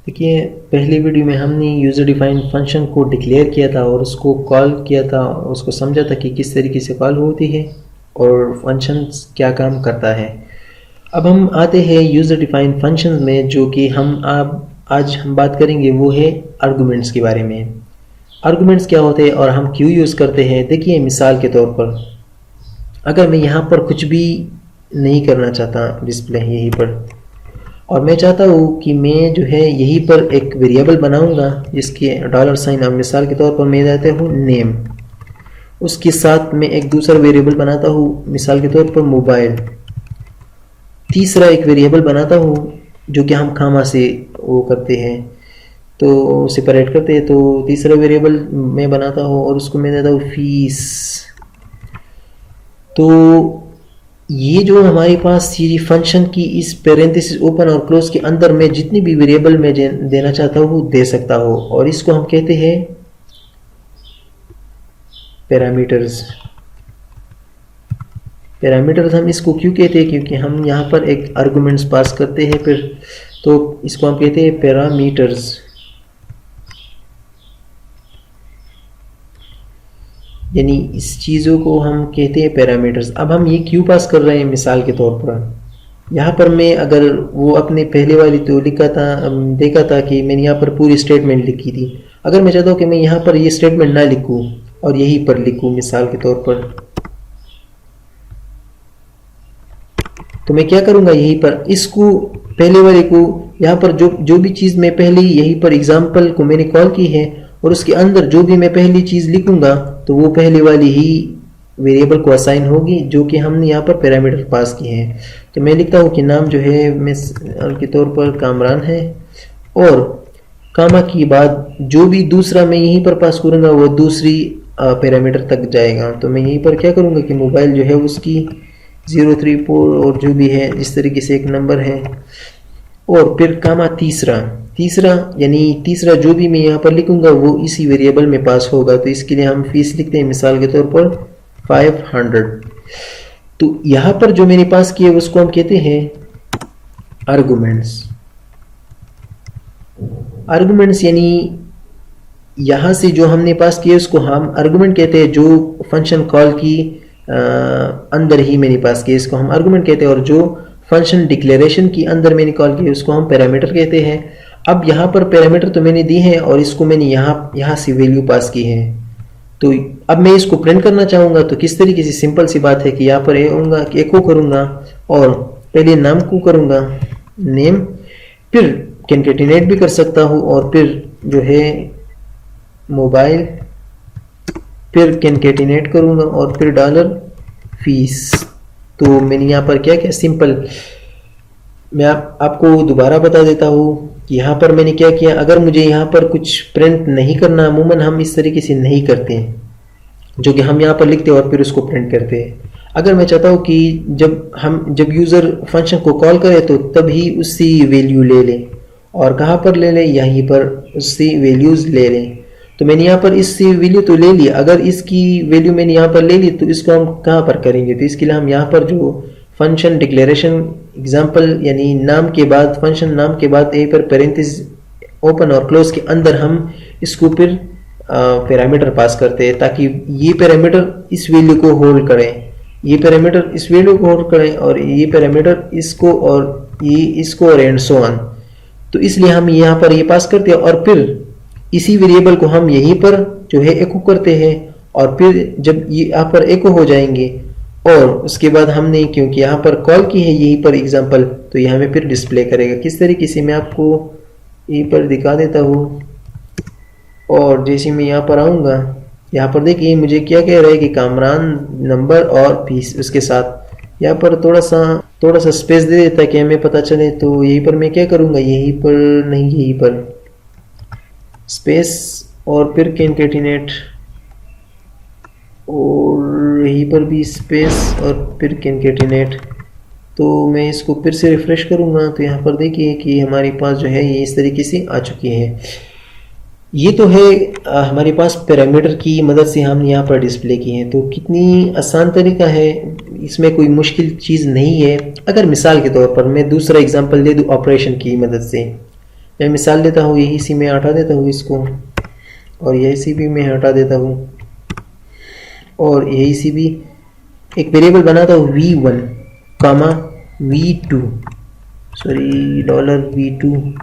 देखिए, पहली वीडियो में हमने यूज़र डिफाइंड फंक्शन को डिक्लेयर किया था और उसको कॉल किया था, उसको समझा था कि किस तरीके से कॉल होती है और फंक्शन क्या काम करता है। अब हम आते हैं यूज़र डिफाइंड फंक्शन में, जो कि आज हम बात करेंगे वो है आर्गुमेंट्स के बारे में। आर्गुमेंट्स क्या होते हैं और हम क्यों यूज़ करते हैं। देखिए, मिसाल के तौर पर अगर मैं यहाँ पर कुछ भी नहीं करना चाहता डिस्प्ले यहीं पर, और मैं चाहता हूँ कि मैं जो है यहीं पर एक वेरिएबल बनाऊंगा जिसके $, अब मिसाल के तौर पर मैं देता हूँ नेम, उसके साथ मैं एक दूसरा वेरिएबल बनाता हूँ मिसाल के तौर पर मोबाइल, तीसरा एक वेरिएबल बनाता हूँ जो कि हम खामा से वो करते हैं तो सेपरेट करते हैं, तो तीसरा वेरिएबल मैं बनाता हूँ और उसको मैं देता हूँ फीस। तो ये जो हमारे पास ये फंक्शन की इस पेरेंथेसिस ओपन और क्लोज के अंदर मैं जितनी भी वेरिएबल मैं देना चाहता हूँ दे सकता हूँ, और इसको हम कहते हैं पैरामीटर्स। पैरामीटर्स हम इसको क्यों कहते हैं, क्योंकि हम यहाँ पर एक आर्गुमेंट्स पास करते हैं फिर, तो इसको हम कहते हैं पैरामीटर्स। यानी इस चीज़ों को हम कहते हैं पैरामीटर्स। अब हम ये क्यों पास कर रहे हैं, मिसाल के तौर पर यहाँ पर मैं अगर वो अपने पहले वाली तो लिखा था, देखा था कि मैंने यहाँ पर पूरी स्टेटमेंट लिखी थी। अगर मैं चाहता हूँ कि मैं यहाँ पर ये स्टेटमेंट ना लिखूँ और यहीं पर लिखूँ मिसाल के तौर पर, तो मैं क्या करूँगा, यहीं पर इसको पहले वाले को यहाँ पर जो भी चीज़ मैं पहले यहीं पर एग्जाम्पल को मैंने कॉल की है और उसके अंदर जो भी मैं पहली चीज़ लिखूंगा तो वो पहले वाली ही वेरिएबल को असाइन होगी जो कि हमने यहाँ पर पैरामीटर पास किए हैं। तो मैं लिखता हूँ कि नाम जो है मिसाल के तौर पर कामरान है, और कामा की बाद जो भी दूसरा मैं यहीं पर पास करूँगा वो दूसरी पैरामीटर तक जाएगा। तो मैं यहीं पर क्या करूँगा कि मोबाइल जो है उसकी 034 और जो भी है इस तरीके से एक नंबर है, और फिर कामा तीसरा यानी तीसरा जो भी मैं यहाँ पर लिखूंगा वो इसी वेरिएबल में पास होगा। तो इसके लिए हम फीस लिखते हैं मिसाल के तौर पर 500। तो यहाँ पर जो मैंने पास किए उसको हम कहते हैं आर्गुमेंट्स। आर्गुमेंट्स यानी यहाँ से जो हमने पास किए उसको हम आर्गुमेंट कहते हैं। जो फंक्शन कॉल की अंदर ही मैंने पास किए इसको हम आर्गुमेंट कहते हैं, और जो फंक्शन डिक्लेरेशन की अंदर मैंने कॉल किया उसको हम पैरामीटर कहते हैं। अब यहाँ पर पैरामीटर तो मैंने दी है और इसको मैंने यहाँ से वैल्यू पास की है। तो अब मैं इसको प्रिंट करना चाहूँगा तो किस तरीके से, सिंपल सी बात है कि यहाँ पर आऊँगा कि एको करूँगा और पहले नाम को करूँगा नेम, फिर कैनकेटिनेट भी कर सकता हूँ और फिर जो है मोबाइल, फिर कैनकेटिनेट करूँगा और फिर $फीस। तो मैंने यहाँ पर क्या किया, सिंपल मैं आपको दोबारा बता देता हूँ कि यहाँ पर मैंने क्या किया। अगर मुझे यहाँ पर कुछ प्रिंट नहीं करना, अमूमन हम इस तरीके से नहीं करते हैं जो कि हम यहाँ पर लिखते हैं और फिर उसको प्रिंट करते हैं। अगर मैं चाहता हूँ कि जब यूज़र फंक्शन को कॉल करे तो तभी उससे वैल्यू ले लें, और कहाँ पर ले लें, यहीं पर उससे वैल्यूज़ ले लें। तो मैंने यहाँ पर इससे वैल्यू तो ले ली, अगर इसकी वैल्यू मैंने यहाँ पर ले ली तो इसको हम कहाँ पर करेंगे। तो इसके लिए हम यहाँ पर जो फंक्शन डिक्लेरेशन एग्जाम्पल यानी नाम के बाद, फंक्शन नाम के बाद यहीं पर पेरेंथेसिस ओपन और क्लोज के अंदर हम इसको फिर पैरामीटर पास करते हैं, ताकि ये पैरामीटर इस वैल्यू को होल्ड करें, ये पैरामीटर इस वैल्यू को होल्ड करें, और ये पैरामीटर इसको और ये इसको, और एंड सो ऑन। तो इसलिए हम यहाँ पर ये पास करते हैं और फिर इसी वेरिएबल को हम यहीं पर जो है एको करते हैं, और फिर जब ये यहाँ पर एको हो जाएंगे और उसके बाद हमने क्योंकि यहाँ पर कॉल की है यहीं पर एग्जाम्पल, तो ये हमें फिर डिस्प्ले करेगा। किस तरीके से मैं आपको यहीं पर दिखा देता हूँ। और जैसे मैं यहाँ पर आऊँगा, यहाँ पर देखिए मुझे क्या कह रहा है कि कामरान नंबर और फीस, उसके साथ यहाँ पर थोड़ा सा स्पेस दे देता है कि हमें पता चले। तो यहीं पर मैं क्या करूँगा, यहीं पर नहीं, यहीं पर स्पेस और फिर कैनकेटिनेट, और यहीं पर भी स्पेस और फिर कैनकेटिनेट। तो मैं इसको फिर से रिफ्रेश करूँगा तो यहाँ पर देखिए कि हमारे पास जो है ये इस तरीके से आ चुकी है। ये तो है हमारे पास पैरामीटर की मदद से हम यहाँ पर डिस्प्ले किए हैं। तो कितनी आसान तरीका है, इसमें कोई मुश्किल चीज़ नहीं है। अगर मिसाल के तौर पर मैं दूसरा एग्जांपल दे दूँ ऑपरेशन की मदद से, मैं मिसाल देता हूँ, यही सी मैं हटा देता हूँ इसको, और यही सी भी मैं हटा देता हूँ, और यही सी भी एक वेरिएबल बनाता हूँ v1 कामा v2, सॉरी $v2।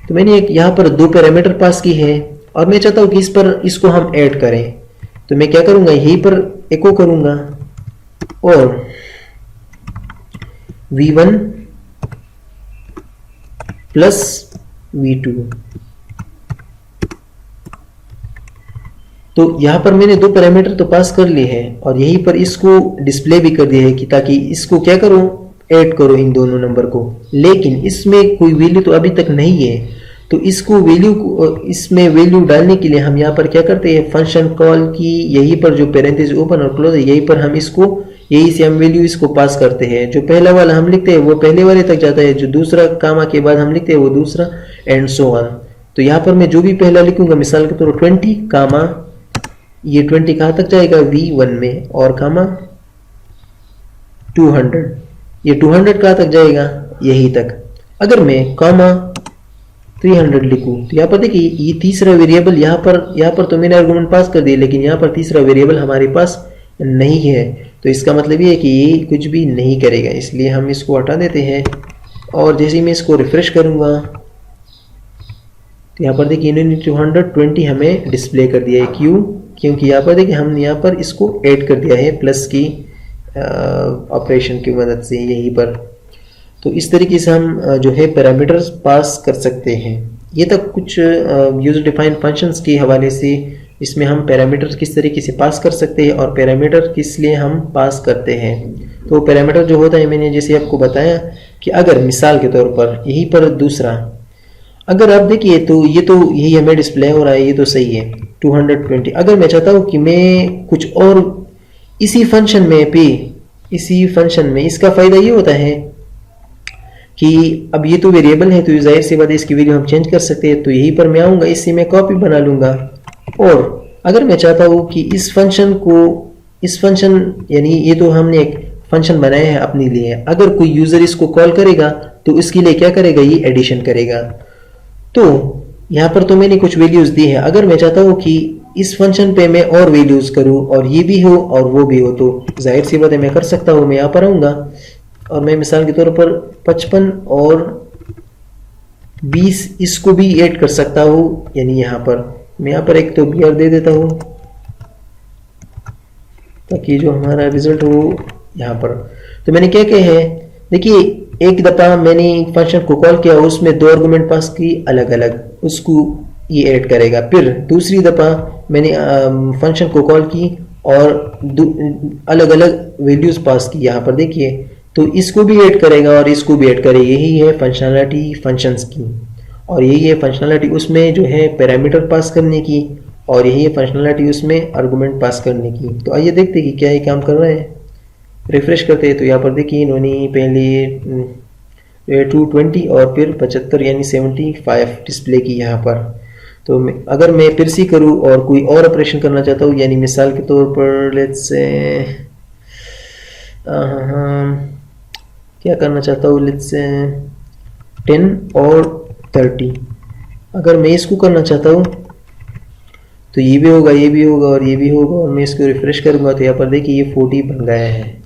तो मैंने एक यहाँ पर दो पैरामीटर पास की है और मैं चाहता हूँ कि इस पर इसको हम ऐड करें। तो मैं क्या करूँगा, यहीं पर एको करूँगा और v1 प्लस v2। तो यहाँ पर मैंने दो पैरामीटर तो पास कर लिए हैं और यहीं पर इसको डिस्प्ले भी कर दिया है कि ताकि इसको क्या करूँ, ऐड करो इन दोनों नंबर को। लेकिन इसमें कोई वैल्यू तो अभी तक नहीं है, तो इसको वैल्यू को इसमें वैल्यू डालने के लिए हम यहाँ पर क्या करते हैं, फंक्शन कॉल की यहीं पर जो पैरेंथेसिस ओपन और क्लोज है यहीं पर हम इसको यही से हम वैल्यू इसको पास करते हैं। जो पहला वाला हम लिखते हैं वो पहले वाले तक जाता है, जो दूसरा कामा के बाद हम लिखते हैं वो दूसरा, एंड सो ऑन। तो यहाँ पर मैं जो भी पहला लिखूंगा, मिसाल के तौर पर 20 कामा, ये 20 कहाँ तक जाएगा, v1 में, और कामा 200, ये 200 कहाँ तक जाएगा, यही तक। अगर मैं कामा 300 लिखूं तो यहाँ पर देखिए ये तीसरा वेरिएबल यहाँ पर तो मैंने आर्गुमेंट पास कर दिया, लेकिन यहाँ पर तीसरा वेरिएबल हमारे पास नहीं है। तो इसका मतलब ये है कि ये कुछ भी नहीं करेगा, इसलिए हम इसको हटा देते हैं। और जैसे ही मैं इसको रिफ्रेश करूंगा तो यहाँ पर देखिए इन्होंने 220 हमें डिस्प्ले कर दिया है। क्यों? क्योंकि यहाँ पर देखिए हमने यहाँ पर इसको ऐड कर दिया है प्लस की ऑपरेशन की मदद से यहीं पर। तो इस तरीके से हम जो है पैरामीटर्स पास कर सकते हैं। ये तक कुछ यूजर डिफाइंड फंक्शंस के हवाले से, इसमें हम पैरामीटर्स किस तरीके से पास कर सकते हैं और पैरामीटर किस लिए हम पास करते हैं। तो पैरामीटर जो होता है, मैंने जैसे आपको बताया कि अगर मिसाल के तौर पर यहीं पर दूसरा, अगर आप देखिए तो ये तो यही हमें डिस्प्ले हो रहा है, ये तो सही है 220। अगर मैं चाहता हूँ कि मैं कुछ और इसी फंक्शन में इसका फ़ायदा ये होता है कि अब ये तो वेरिएबल है, तो जाहिर सी बात है इसकी वैल्यू हम चेंज कर सकते हैं। तो यहीं पर मैं आऊँगा, इससे मैं कॉपी बना लूँगा। और अगर मैं चाहता हूँ कि इस फंक्शन यानी ये तो हमने एक फंक्शन बनाया है अपने लिए, अगर कोई यूज़र इसको कॉल करेगा तो इसके लिए क्या करेगा, ये एडिशन करेगा। तो यहाँ पर तो मैंने कुछ वैल्यूज़ दी है। अगर मैं चाहता हूँ कि इस फंक्शन पे मैं और वैल्यूज़ करूँ और ये भी हो और वो भी हो, तो जाहिर सी बात है मैं कर सकता हूँ। मैं यहाँ पर आऊँगा और मैं मिसाल के तौर पर 55 और 20 इसको भी ऐड कर सकता हूँ। यानी यहाँ पर मैं यहाँ पर एक तो BR दे देता हूँ ताकि जो हमारा रिजल्ट हो यहाँ पर। तो मैंने क्या किया है, देखिए एक दफ़ा मैंने फंक्शन को कॉल किया, उसमें दो आर्गुमेंट पास की अलग अलग, उसको ये ऐड करेगा। फिर दूसरी दफ़ा मैंने फंक्शन को कॉल की और अलग अलग वैल्यूज़ पास की, यहाँ पर देखिए, तो इसको भी ऐड करेगा और इसको भी ऐड करेगा। यही है फंक्शनलिटी फंक्शंस की, और यही है फंक्शनलिटी उसमें जो है पैरामीटर पास करने की, और यही है फंक्शनलिटी उसमें आर्गुमेंट पास करने की। तो आइए देखते हैं कि क्या ये काम कर रहे हैं। रिफ्रेश करते हैं तो यहाँ पर देखिए इन्होंने पहले 220 और फिर 75 यानी 75 डिस्प्ले की यहाँ पर। तो अगर मैं फिर से करूँ और कोई और ऑपरेशन करना चाहता हूँ, यानी मिसाल के तौर पर लेट्स से क्या करना चाहता हूँ, लेट्स से 10 और 30, अगर मैं इसको करना चाहता हूँ तो ये भी होगा, ये भी होगा और ये भी होगा, और मैं इसको रिफ्रेश करूँगा तो यहाँ पर देखिए ये 40 बन गया है।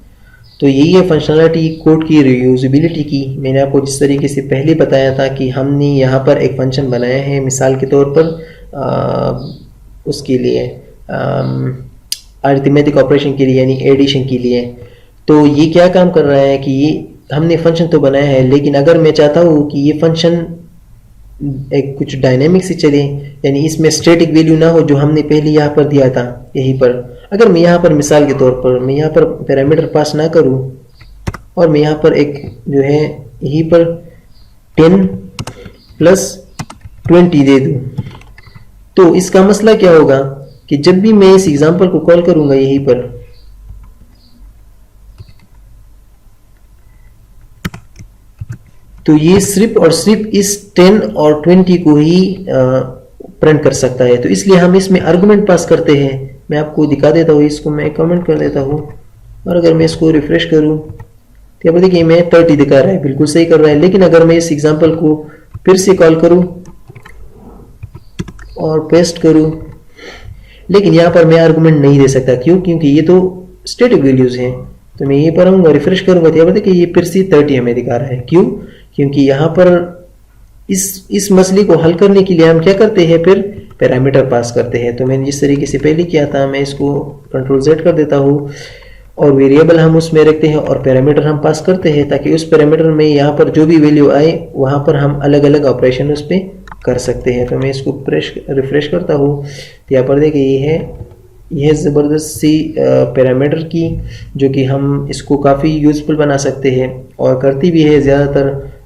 तो यही है फंक्शनलिटी कोड की रीयूजेबिलिटी की। मैंने आपको जिस तरीके से पहले बताया था कि हमने यहाँ पर एक फंक्शन बनाया है मिसाल के तौर पर उसके लिए अरिथमेटिक ऑपरेशन के लिए, यानी एडिशन के लिए। तो ये क्या काम कर रहा है कि ये हमने फंक्शन तो बनाया है, लेकिन अगर मैं चाहता हूँ कि ये फंक्शन एक कुछ डायनेमिक से चले, यानी इसमें स्टैटिक वैल्यू ना हो जो हमने पहले यहाँ पर दिया था यहीं पर। अगर मैं यहाँ पर मिसाल के तौर पर मैं यहाँ पर पैरामीटर पास ना करूँ और मैं यहाँ पर एक जो है यहीं पर 10 प्लस 20 दे दूँ, तो इसका मसला क्या होगा कि जब भी मैं इस एग्जाम्पल को कॉल करूँगा यहीं पर, तो ये सिर्फ और सिर्फ इस 10 और 20 को ही प्रिंट कर सकता है। तो इसलिए हम इसमें आर्गुमेंट पास करते हैं। मैं आपको दिखा देता हूँ, इसको मैं कमेंट कर देता हूँ, और अगर मैं इसको रिफ्रेश करूँ तो यहाँ पर देखिए मैं 30 दिखा रहा है, बिल्कुल सही कर रहा है। लेकिन अगर मैं इस एग्जांपल को फिर से कॉल करूँ और पेस्ट करूँ, लेकिन यहाँ पर मैं आर्गुमेंट नहीं दे सकता। क्यों? क्योंकि ये तो स्टैटिक वैल्यूज हैं। तो मैं ये पर आऊँगा, रिफ्रेश करूँगा तो यहाँ पर देखिए ये फिर से 30 हमें दिखा रहा है। क्यों? क्योंकि यहाँ पर इस मसले को हल करने के लिए हम क्या करते हैं, फिर पैरामीटर पास करते हैं। तो मैंने जिस तरीके से पहले किया था, मैं इसको कंट्रोल Z कर देता हूँ और वेरिएबल हम उसमें रखते हैं और पैरामीटर हम पास करते हैं, ताकि उस पैरामीटर में यहाँ पर जो भी वैल्यू आए वहाँ पर हम अलग अलग ऑपरेशन उस पर कर सकते हैं। तो मैं इसको रिफ्रेश करता हूँ तो यहाँ पर देखिए यह ज़बरदस्त सी पैरामीटर की, जो कि हम इसको काफ़ी यूज़फुल बना सकते हैं और करती भी है ज़्यादातर।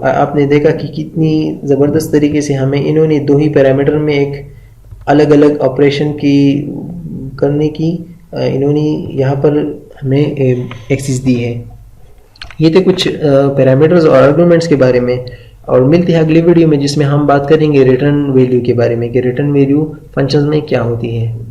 आपने देखा कि कितनी ज़बरदस्त तरीके से हमें इन्होंने दो ही पैरामीटर में एक अलग अलग ऑपरेशन की करने की इन्होंने यहाँ पर हमें एक्सेस दी है। ये थे कुछ पैरामीटर्स और आर्गुमेंट्स के बारे में, और मिलते हैं अगली वीडियो में जिसमें हम बात करेंगे रिटर्न वैल्यू के बारे में कि रिटर्न वैल्यू फंक्शंस में क्या होती है।